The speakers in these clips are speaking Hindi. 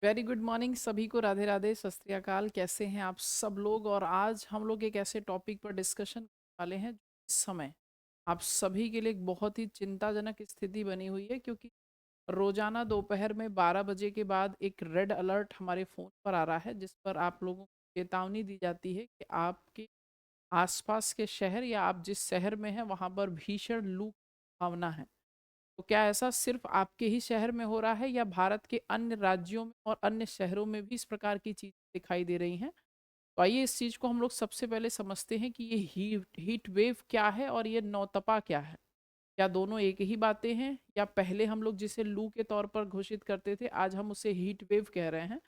वेरी गुड मॉर्निंग सभी को। राधे राधे, सत श्री अकाल। कैसे हैं आप सब लोग? और आज हम लोग एक ऐसे टॉपिक पर डिस्कशन करने वाले हैं जो इस समय आप सभी के लिए एक बहुत ही चिंताजनक स्थिति बनी हुई है, क्योंकि रोजाना दोपहर में 12 बजे के बाद एक रेड अलर्ट हमारे फ़ोन पर आ रहा है, जिस पर आप लोगों को चेतावनी दी जाती है कि आपके आसपास के शहर या आप जिस शहर में हैं वहाँ पर भीषण लू की भावना है। तो क्या ऐसा सिर्फ आपके ही शहर में हो रहा है या भारत के अन्य राज्यों में और अन्य शहरों में भी इस प्रकार की चीज़ दिखाई दे रही हैं? तो आइए इस चीज़ को हम लोग सबसे पहले समझते हैं कि ये हीट हीट वेव क्या है और ये नौतपा क्या है। क्या दोनों एक ही बातें हैं, या पहले हम लोग जिसे लू के तौर पर घोषित करते थे आज हम उसे हीट वेव कह रहे हैं?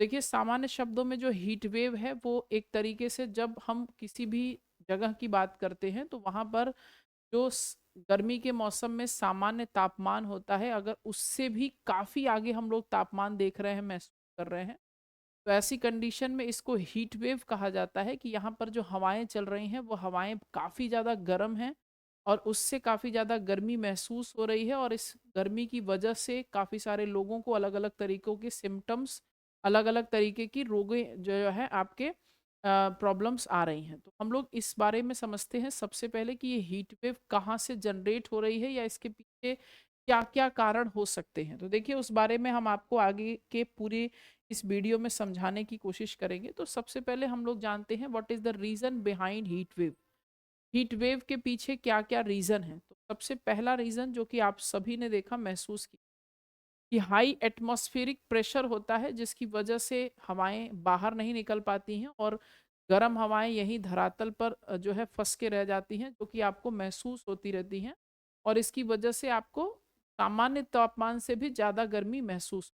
देखिए, सामान्य शब्दों में जो हीट वेव है वो एक तरीके से जब हम किसी भी जगह की बात करते हैं तो वहाँ पर जो गर्मी के मौसम में सामान्य तापमान होता है, अगर उससे भी काफ़ी आगे हम लोग तापमान देख रहे हैं, महसूस कर रहे हैं, तो ऐसी कंडीशन में इसको हीट वेव कहा जाता है कि यहाँ पर जो हवाएं चल रही हैं वो हवाएं काफ़ी ज़्यादा गर्म हैं और उससे काफ़ी ज़्यादा गर्मी महसूस हो रही है, और इस गर्मी की वजह से काफ़ी सारे लोगों को अलग अलग तरीक़ों के सिम्टम्स, अलग अलग तरीके की रोगें जो है आपके प्रॉब्लम्स आ रही हैं। तो हम लोग इस बारे में समझते हैं सबसे पहले कि ये हीट वेव कहाँ से जनरेट हो रही है या इसके पीछे क्या-क्या कारण हो सकते हैं। तो देखिए, उस बारे में हम आपको आगे के पूरे इस वीडियो में समझाने की कोशिश करेंगे। तो सबसे पहले हम लोग जानते हैं what is the reason behind heat wave. Heat wave के पीछे क्या-क्या रीज़न हैं। तो सबसे पहला रीज़न जो कि आप सभी ने देखा, महसूस किया, कि हाई एटमॉस्फेरिक प्रेशर होता है, जिसकी वजह से हवाएं बाहर नहीं निकल पाती हैं और गर्म हवाएं यहीं धरातल पर जो है फंस के रह जाती हैं, जो कि आपको महसूस होती रहती हैं, और इसकी वजह से आपको सामान्य तापमान से भी ज़्यादा गर्मी महसूस।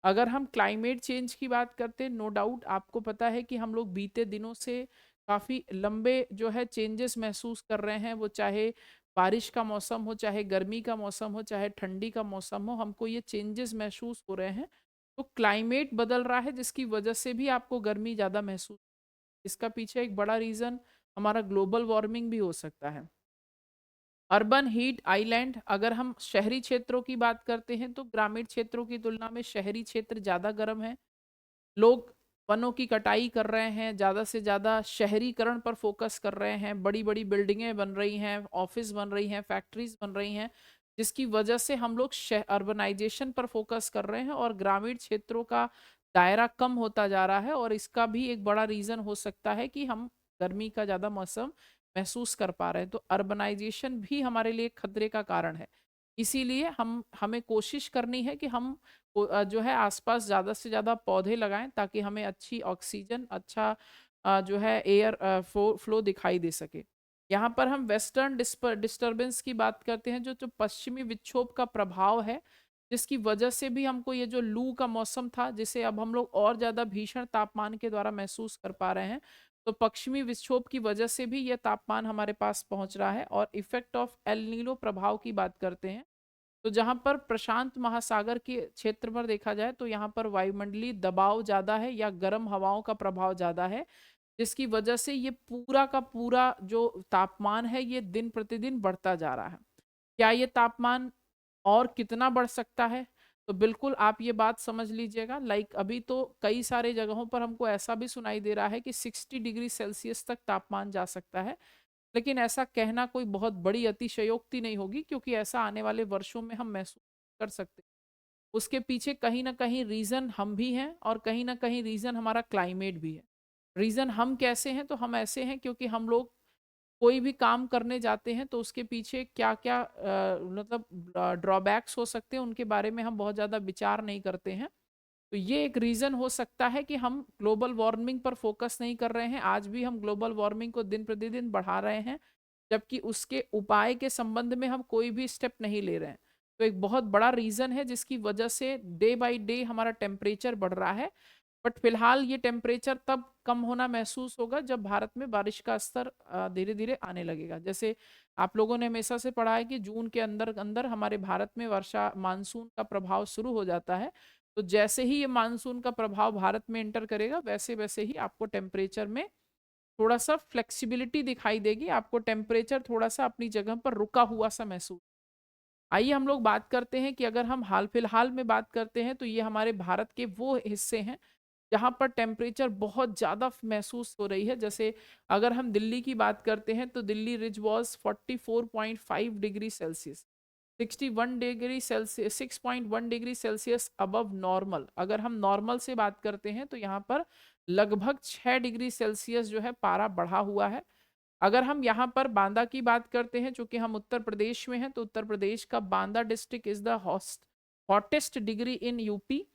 अगर हम क्लाइमेट चेंज की बात करते हैं, नो डाउट आपको पता है कि हम लोग बीते दिनों से काफ़ी लंबे जो है चेंजेस महसूस कर रहे हैं, वो चाहे बारिश का मौसम हो, चाहे गर्मी का मौसम हो, चाहे ठंडी का मौसम हो, हमको ये चेंजेस महसूस हो रहे हैं। तो क्लाइमेट बदल रहा है, जिसकी वजह से भी आपको गर्मी ज़्यादा महसूस। इसका पीछे एक बड़ा रीज़न हमारा ग्लोबल वार्मिंग भी हो सकता है। अर्बन हीट आइलैंड, अगर हम शहरी क्षेत्रों की बात करते हैं तो ग्रामीण क्षेत्रों की तुलना में शहरी क्षेत्र ज़्यादा गर्म है। लोग वनों की कटाई कर रहे हैं, ज़्यादा से ज़्यादा शहरीकरण पर फोकस कर रहे हैं, बड़ी-बड़ी बिल्डिंगें बन रही हैं, ऑफ़िस बन रही हैं, फैक्ट्रीज़ बन रही हैं, जिसकी वजह से हम लोग अर्बनाइज़ेशन पर फोकस कर रहे हैं और ग्रामीण क्षेत्रों का दायरा कम होता जा रहा है, और इसका भी एक बड़ा रीज़न हो सकता है कि हम गर्मी का ज़्यादा मौसम महसूस कर पा रहे हैं। तो अर्बनाइज़ेशन भी हमारे लिए खतरे का कारण है। इसीलिए हमें कोशिश करनी है कि हम जो है आसपास ज़्यादा से ज़्यादा पौधे लगाएँ, ताकि हमें अच्छी ऑक्सीजन, अच्छा जो है एयर फ्लो दिखाई दे सके। यहाँ पर हम वेस्टर्न डिस्टर्बेंस की बात करते हैं, जो जो पश्चिमी विक्षोभ का प्रभाव है, जिसकी वजह से भी हमको ये जो लू का मौसम था, जिसे अब हम लोग और ज़्यादा भीषण तापमान के द्वारा महसूस कर पा रहे हैं, तो पश्चिमी विक्षोभ की वजह से भी ये तापमान हमारे पास पहुँच रहा है। और इफ़ेक्ट ऑफ एल नीनो प्रभाव की बात करते हैं, तो जहाँ पर प्रशांत महासागर के क्षेत्र पर देखा जाए तो यहाँ पर वायुमंडलीय दबाव ज़्यादा है या गर्म हवाओं का प्रभाव ज़्यादा है, जिसकी वजह से ये पूरा का पूरा जो तापमान है ये दिन प्रतिदिन बढ़ता जा रहा है। क्या ये तापमान और कितना बढ़ सकता है? तो बिल्कुल आप ये बात समझ लीजिएगा, लाइक अभी तो कई सारे जगहों पर हमको ऐसा भी सुनाई दे रहा है कि 60 डिग्री सेल्सियस तक तापमान जा सकता है। लेकिन ऐसा कहना कोई बहुत बड़ी अतिशयोक्ति नहीं होगी, क्योंकि ऐसा आने वाले वर्षों में हम महसूस कर सकते हैं। उसके पीछे कहीं न कहीं रीज़न हम भी हैं और कहीं न कहीं रीज़न हमारा क्लाइमेट भी है। रीज़न हम कैसे हैं? तो हम ऐसे हैं क्योंकि हम लोग कोई भी काम करने जाते हैं तो उसके पीछे क्या-क्या मतलब ड्रॉबैक्स हो सकते हैं, उनके बारे में हम बहुत ज़्यादा विचार नहीं करते हैं। तो ये एक रीज़न हो सकता है कि हम ग्लोबल वार्मिंग पर फोकस नहीं कर रहे हैं। आज भी हम ग्लोबल वार्मिंग को दिन प्रतिदिन बढ़ा रहे हैं, जबकि उसके उपाय के संबंध में हम कोई भी स्टेप नहीं ले रहे हैं। तो एक बहुत बड़ा रीज़न है जिसकी वजह से डे बाय डे हमारा टेम्परेचर बढ़ रहा है। बट फिलहाल ये टेम्परेचर तब कम होना महसूस होगा जब भारत में बारिश का स्तर धीरे-धीरे आने लगेगा। जैसे आप लोगों ने हमेशा से पढ़ा है कि जून के अंदर-अंदर हमारे भारत में वर्षा मानसून का प्रभाव शुरू हो जाता है। तो जैसे ही ये मानसून का प्रभाव भारत में एंटर करेगा, वैसे-वैसे ही आपको टेम्परेचर में थोड़ा-सा फ्लेक्सिबिलिटी दिखाई देगी, आपको टेम्परेचर थोड़ा-सा अपनी जगह पर रुका हुआ-सा महसूस। आइए हम लोग बात करते हैं कि अगर हम हाल फिलहाल में बात करते हैं तो ये हमारे भारत के वो हिस्से हैं जहाँ पर टेम्परेचर बहुत ज़्यादा महसूस हो रही है। जैसे अगर हम दिल्ली की बात करते हैं तो Delhi ridge was 44.5 degree Celsius, 61 degree Celsius, 6.1 degree Celsius above normal. अगर हम नॉर्मल से बात करते हैं तो यहाँ पर लगभग 6 डिग्री सेल्सियस जो है पारा बढ़ा हुआ है। अगर हम यहाँ पर बांदा की बात करते हैं, चूंकि हम उत्तर प्रदेश में हैं, तो उत्तर प्रदेश का Banda district is the hottest degree in UP.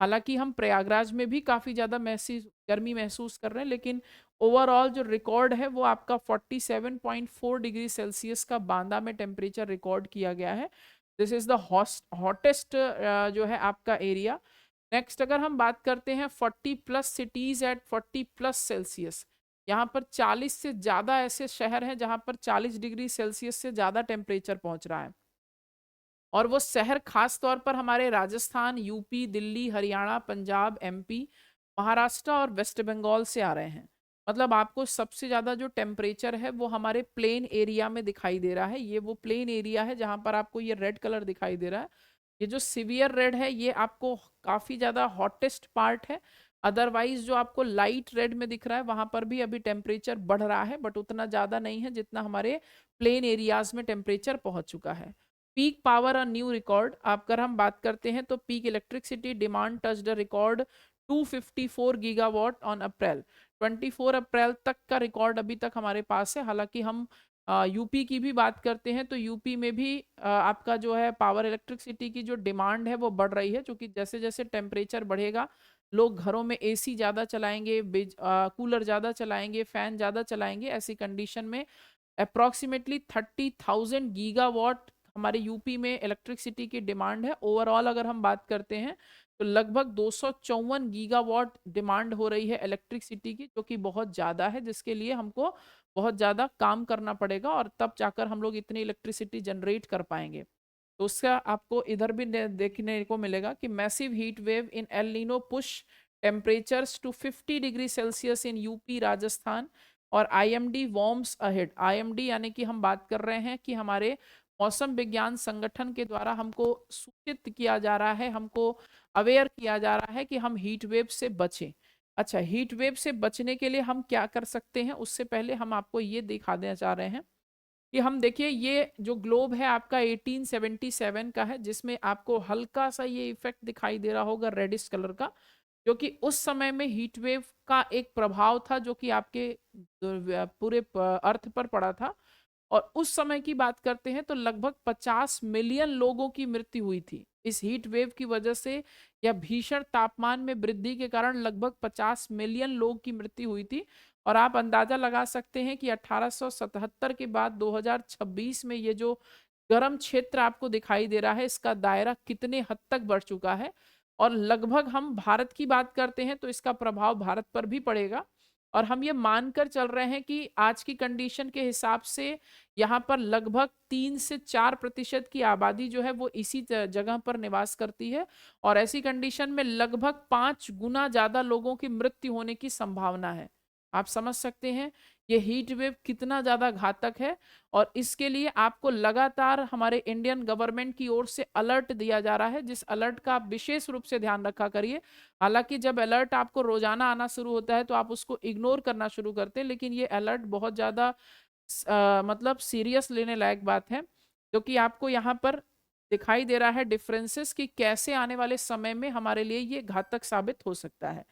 हालांकि हम प्रयागराज में भी काफी ज्यादा महसूस गर्मी महसूस कर रहे हैं, लेकिन ओवरऑल जो रिकॉर्ड है वो आपका 47.4 डिग्री सेल्सियस का बांदा में टेम्परेचर रिकॉर्ड किया गया है। दिस इज द हॉटेस्ट जो है आपका एरिया। नेक्स्ट अगर हम बात करते हैं 40 plus cities at 40 plus Celsius, यहाँ पर 40 से ज्यादा ऐसे शहर हैं जहां पर 40 डिग्री सेल्सियस से ज्यादा टेम्परेचर पहुंच रहा है। और वो शहर खास तौर पर हमारे राजस्थान, यूपी, दिल्ली, हरियाणा, पंजाब, एमपी, महाराष्ट्र और वेस्ट बंगाल से आ रहे हैं। मतलब आपको सबसे ज़्यादा जो टेम्परेचर है वो हमारे प्लेन एरिया में दिखाई दे रहा है। ये वो प्लेन एरिया है जहाँ पर आपको ये रेड कलर दिखाई दे रहा है। ये जो सिवियर रेड है ये आपको काफ़ी ज़्यादा हॉटेस्ट पार्ट है। अदरवाइज जो आपको लाइट रेड में दिख रहा है वहाँ पर भी अभी टेम्परेचर बढ़ रहा है, बट उतना ज़्यादा नहीं है जितना हमारे प्लेन एरियाज में टेम्परेचर पहुँच चुका है। पीक पावर और न्यू रिकॉर्ड अगर हम बात करते हैं तो peak electricity demand touch the record 254 gigawatt on April. 24 अप्रैल तक का रिकॉर्ड अभी तक हमारे पास है। हालांकि हम यूपी की भी बात करते हैं तो यूपी में भी आपका जो है पावर इलेक्ट्रिसिटी की जो डिमांड है वो बढ़ रही है, क्योंकि जैसे जैसे टेम्परेचर बढ़ेगा लोग घरों में एसी ज़्यादा चलाएंगे, कूलर ज़्यादा चलाएंगे, फैन ज़्यादा चलाएंगे। ऐसी कंडीशन में अप्रॉक्सीमेटली 30,000 गीगावाट हमारे यूपी में इलेक्ट्रिसिटी की डिमांड है। ओवरऑल अगर हम बात करते हैं तो लगभग 254 गीगावाट डिमांड हो रही है इलेक्ट्रिसिटी की, जो कि बहुत ज़्यादा है, जिसके लिए हमको बहुत ज़्यादा काम करना पड़ेगा और तब जाकर हम लोग इतनी इलेक्ट्रिसिटी जनरेट कर पाएंगे। तो उसका आपको इधर भी देखने को मिलेगा कि massive heat wave in El Nino push temperatures to 50 degree Celsius in UP, Rajasthan. और आईएमडी वार्म्स अहेड। आईएमडी यानी कि हम बात कर रहे हैं कि हमारे मौसम विज्ञान संगठन के द्वारा हमको सूचित किया जा रहा है, हमको अवेयर किया जा रहा है कि हम हीट वेव से बचें। अच्छा, हीट वेव से बचने के लिए हम क्या कर सकते हैं, उससे पहले हम आपको ये दिखा देना चाह रहे हैं कि हम देखिए ये जो ग्लोब है आपका 1877 का है, जिसमें आपको हल्का सा ये इफेक्ट दिखाई दे रहा होगा रेडिश कलर का, जो कि उस समय में हीट वेव का एक प्रभाव था जो कि आपके पूरे अर्थ पर पड़ा था। और उस समय की बात करते हैं तो लगभग 50 मिलियन लोगों की मृत्यु हुई थी इस हीट वेव की वजह से, या भीषण तापमान में वृद्धि के कारण लगभग 50 मिलियन लोग की मृत्यु हुई थी। और आप अंदाजा लगा सकते हैं कि 1877 के बाद 2026 में ये जो गर्म क्षेत्र आपको दिखाई दे रहा है इसका दायरा कितने हद तक बढ़ चुका है। और लगभग हम भारत की बात करते हैं तो इसका प्रभाव भारत पर भी पड़ेगा। और हम ये मानकर चल रहे हैं कि आज की कंडीशन के हिसाब से यहाँ पर लगभग 3 से 4% की आबादी जो है वो इसी जगह पर निवास करती है। और ऐसी कंडीशन में लगभग 5 गुना ज्यादा लोगों की मृत्यु होने की संभावना है। आप समझ सकते हैं ये हीट वेव कितना ज्यादा घातक है। और इसके लिए आपको लगातार हमारे इंडियन गवर्नमेंट की ओर से अलर्ट दिया जा रहा है, जिस अलर्ट का आप विशेष रूप से ध्यान रखा करिए। हालांकि जब अलर्ट आपको रोजाना आना शुरू होता है तो आप उसको इग्नोर करना शुरू करते हैं, लेकिन ये अलर्ट बहुत ज्यादा मतलब सीरियस लेने लायक बात है, जो कि आपको यहाँ पर दिखाई दे रहा है डिफरेंसेस कि कैसे आने वाले समय में हमारे लिए ये घातक साबित हो सकता है।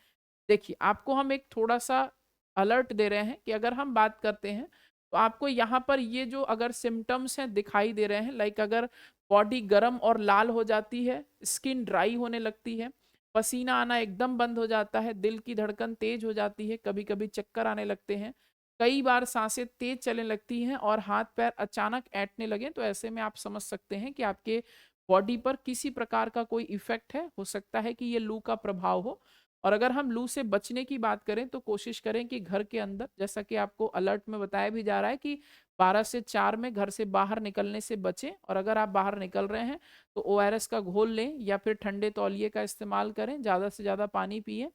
देखिए आपको हम एक थोड़ा सा अलर्ट दे रहे हैं कि अगर हम बात करते हैं तो आपको यहाँ पर ये जो अगर सिम्टम्स हैं दिखाई दे रहे हैं, लाइक अगर बॉडी गर्म और लाल हो जाती है, स्किन ड्राई होने लगती है, पसीना आना एकदम बंद हो जाता है, दिल की धड़कन तेज हो जाती है, कभी कभी चक्कर आने लगते हैं, कई बार सांसें तेज चलने लगती हैं और हाथ पैर अचानक ऐंठने लगे, तो ऐसे में आप समझ सकते हैं कि आपके बॉडी पर किसी प्रकार का कोई इफेक्ट है। हो सकता है कि ये लू का प्रभाव हो। और अगर हम लू से बचने की बात करें तो कोशिश करें कि घर के अंदर, जैसा कि आपको अलर्ट में बताया भी जा रहा है कि 12 से 4 में घर से बाहर निकलने से बचें। और अगर आप बाहर निकल रहे हैं तो ओआरएस का घोल लें या फिर ठंडे तौलिए का इस्तेमाल करें, ज़्यादा से ज़्यादा पानी पिएं,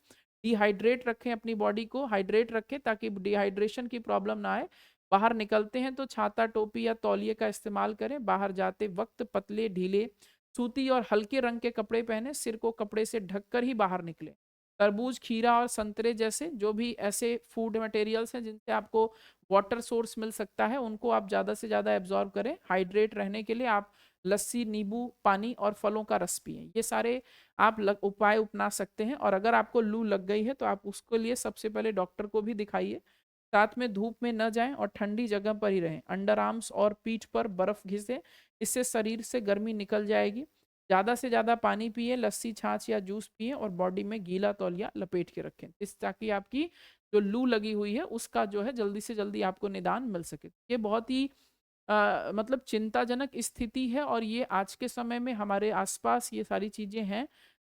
डिहाइड्रेट रखें, अपनी बॉडी को हाइड्रेट रखें ताकि डिहाइड्रेशन की प्रॉब्लम ना आए। बाहर निकलते हैं तो छाता, टोपी या तौलिए का इस्तेमाल करें। बाहर जाते वक्त पतले, ढीले, सूती और हल्के रंग के कपड़े पहने। सिर को कपड़े से ढककर ही बाहर निकले। तरबूज, खीरा और संतरे जैसे जो भी ऐसे फूड मटेरियल्स हैं जिनसे आपको वाटर सोर्स मिल सकता है, उनको आप ज़्यादा से ज़्यादा एब्जॉर्ब करें। हाइड्रेट रहने के लिए आप लस्सी, नींबू पानी और फलों का रस पिएं। ये सारे आप उपाय अपना सकते हैं। और अगर आपको लू लग गई है तो आप उसके लिए सबसे पहले डॉक्टर को भी दिखाइए। साथ में धूप में न जाएं और ठंडी जगह पर ही रहें। अंडर आर्म्स और पीठ पर बर्फ घिसे, इससे शरीर से गर्मी निकल जाएगी। ज़्यादा से ज़्यादा पानी पिए, लस्सी, छाछ या जूस पिए और बॉडी में गीला तौलिया लपेट के रखें, इस ताकि आपकी जो लू लगी हुई है उसका जो है जल्दी से जल्दी आपको निदान मिल सके। ये बहुत ही मतलब चिंताजनक स्थिति है और ये आज के समय में हमारे आसपास ये सारी चीज़ें हैं।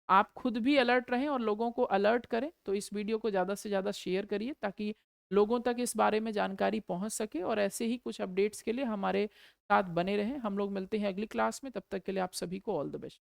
आप खुद भी अलर्ट रहें और लोगों को अलर्ट करें। तो इस वीडियो को ज़्यादा से ज़्यादा शेयर करिए ताकि लोगों तक इस बारे में जानकारी पहुंच सके और ऐसे ही कुछ अपडेट्स के लिए हमारे साथ बने रहें। हम लोग मिलते हैं अगली क्लास में, तब तक के लिए आप सभी को ऑल द बेस्ट।